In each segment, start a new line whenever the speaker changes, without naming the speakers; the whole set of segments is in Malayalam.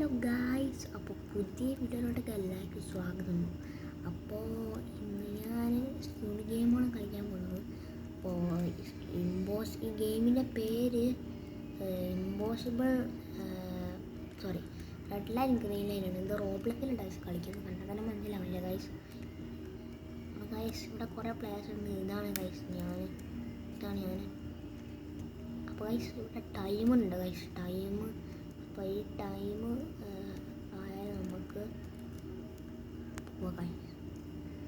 ഹലോ ഗായ്സ്, അപ്പോൾ പുതിയ വീഡിയോയിലോട്ടൊക്കെ എല്ലാവർക്കും സ്വാഗതം. അപ്പോൾ ഇന്ന് ഞാൻ സ്കൂൾ ഗെയിമാണ് കളിക്കാൻ പോകുന്നത്. അപ്പോൾ ഈ ഗെയിമിൻ്റെ പേര് ഇമ്പോസിബിൾ റെഡ് ലൈൻ ഗ്രീൻ ലൈനാണ്. ഇത് റോബ്ലോക്കിൽ ഗൈസ് കളിക്കുന്നത് കണ്ടാൽ തന്നെ മനസ്സിലാവില്ല ഗൈസ്. അപ്പോൾ ഗൈസ് ഇവിടെ കുറേ പ്ലേയേഴ്സ് ഉണ്ട്. ഇതാണ് ഞാൻ. അപ്പോൾ ഗൈസ് ഇവിടെ ടൈമുണ്ട് ഗൈസ്. അപ്പോൾ ഈ ടൈം ആയാൽ നമുക്ക്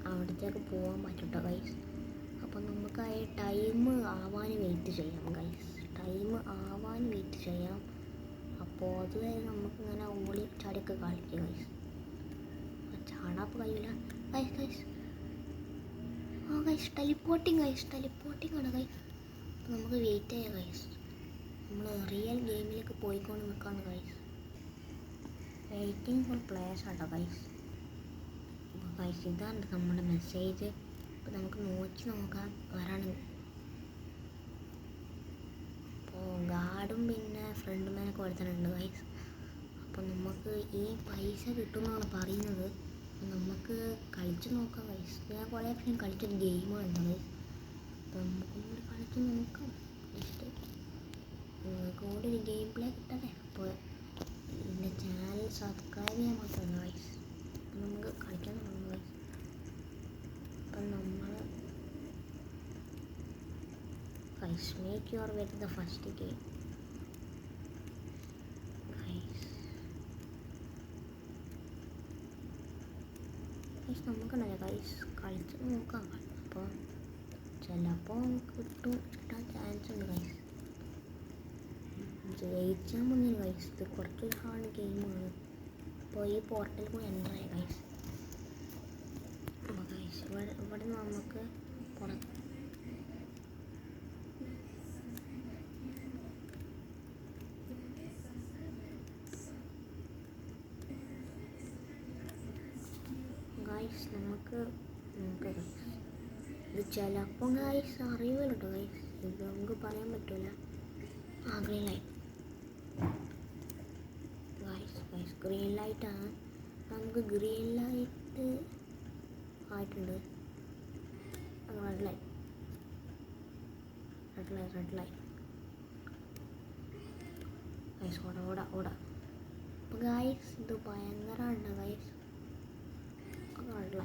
അവിടത്തേക്ക് പോകാൻ പറ്റട്ടോ ഗൈസ്. അപ്പോൾ നമുക്ക് ആ ടൈം ആവാൻ വെയിറ്റ് ചെയ്യാം. അപ്പോൾ അതുവരെ നമുക്ക് ഇങ്ങനെ ഓടി ചാടിയൊക്കെ കളിക്കുക ഗൈസ്. ചാടാപ്പോൾ കഴിയില്ല ഗൈസ്. ടെലിപ്പോർട്ടിങ് ആണ് ഗൈസ്. അപ്പോൾ നമുക്ക് വെയിറ്റ് ചെയ്യാം ഗൈസ്. നമ്മൾ റിയൽ ഗെയിമിലേക്ക് പോയിക്കൊണ്ട് നിൽക്കുകയാണ് ഗൈസ്. വെയിറ്റിംഗ് ഫോർ പ്ലേയേഴ്സ് ആട്ടോ ഗൈസ്. അപ്പോൾ ഗൈസ് ഇതാണ് നമ്മുടെ മെസ്സേജ്. അപ്പോൾ നമുക്ക് നോക്കാം ആരാണ്. അപ്പോൾ ഗാർഡും പിന്നെ ഫ്രണ്ട്മാനൊക്കെ വരുത്തുന്നുണ്ട് ഗൈസ്. അപ്പോൾ നമുക്ക് ഈ പൈസ കിട്ടുമെന്നാണ് പറയുന്നത്. അപ്പോൾ നമുക്ക് കളിച്ച് നോക്കാം ഗൈസ്. ഞാൻ കുറേ പ്രാവശ്യം കളിച്ചൊരു ഗെയിമാണ് ഗൈസ്. അപ്പോൾ നമുക്കും കൂടി കളിച്ച് നോക്കാം ജസ്റ്റ്. നിങ്ങൾക്ക് കൂടി ഒരു ഗെയിം പ്ലേ കിട്ടട്ടെ. അപ്പോൾ എൻ്റെ ചാനൽ സബ്സ്ക്രൈബ് ചെയ്യാൻ മാത്രമല്ല ഗൈസ്. അപ്പം നമുക്ക് കളിക്കാൻ തുടങ്ങും ഗൈസ്. അപ്പം നമ്മൾ guys make your way to the first game guys. നമുക്കുണ്ടല്ലോ ഗൈസ് കളിച്ച് നോക്കാം. അപ്പോൾ ചിലപ്പോൾ കിട്ടാൻ ചാൻസ് ഉണ്ട് ഗൈസ്. ജയിച്ചാൽ മതി ഗൈസ്. ഇത് കുറച്ച് ഹാർഡ് ഗെയിമാണ്. അപ്പോൾ ഈ പോർട്ടലിൽ പോയി എൻ്റർ ആയി ഗൈസ്. അപ്പോൾ ഗൈസ് ഇവിടെ നമുക്ക് പുറത്ത് ഗൈസ് നമുക്ക് ഇത് ചിലപ്പോൾ ഗൈസ് അറിയില്ല കേട്ടോ ഗൈസ്. ഇത് നമുക്ക് പറയാൻ പറ്റില്ല. ഗ്രീൻ ലൈറ്റ് ഗൈസ് ഗ്രീൻ ലൈറ്റാണ്. നമുക്ക് ഗ്രീൻ ലൈറ്റ് ആയിട്ടുണ്ട്. റെഡ് ലൈറ്റ് ഗൈസ് ഓടാ. അപ്പോൾ ഗൈസ് ഇത് ഭയങ്കരമാണ് ഗൈസ്. റെഡ്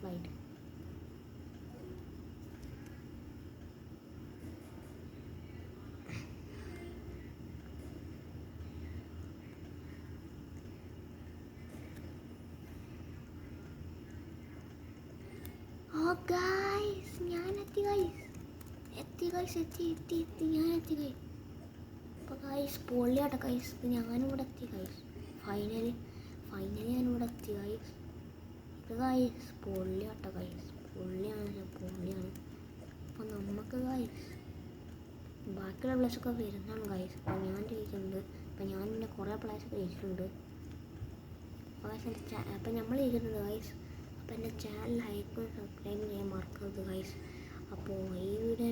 ലൈറ്റ് ഗൈസ് ഞാനെത്തി ഗൈസ്. അപ്പോൾ ഗൈസ് പൊള്ളിയാട്ടോ ഗൈസ്. ഞാനിവിടെ എത്തി ഗൈസ്. ഫൈനലി ഞാനിവിടെ എത്തി ഗൈസ്. ഇത് ഗൈസ് പൊള്ളിയാട്ടോ ഗൈസ്. പൊള്ളിയാണ്. അപ്പോൾ നമുക്ക് ഗൈസ് ബാക്കിയുള്ള പ്ലേസൊക്കെ വരുന്നതാണ് ഗൈസ്. അപ്പോൾ ഞാൻ ജയിച്ചിട്ടുണ്ട്. അപ്പോൾ ഞാൻ പിന്നെ കുറേ പ്ലേസൊക്കെ ജയിച്ചിട്ടുണ്ട്. അപ്പോൾ നമ്മൾ ജയിച്ചിട്ടുണ്ട് ഗൈസ്. അപ്പോൾ എൻ്റെ ചാനൽ ലൈക്കും സബ്സ്ക്രൈബ് ചെയ്യാൻ മറക്കരുത് ഗൈസ്. അപ്പോൾ ഈ വീഡിയോ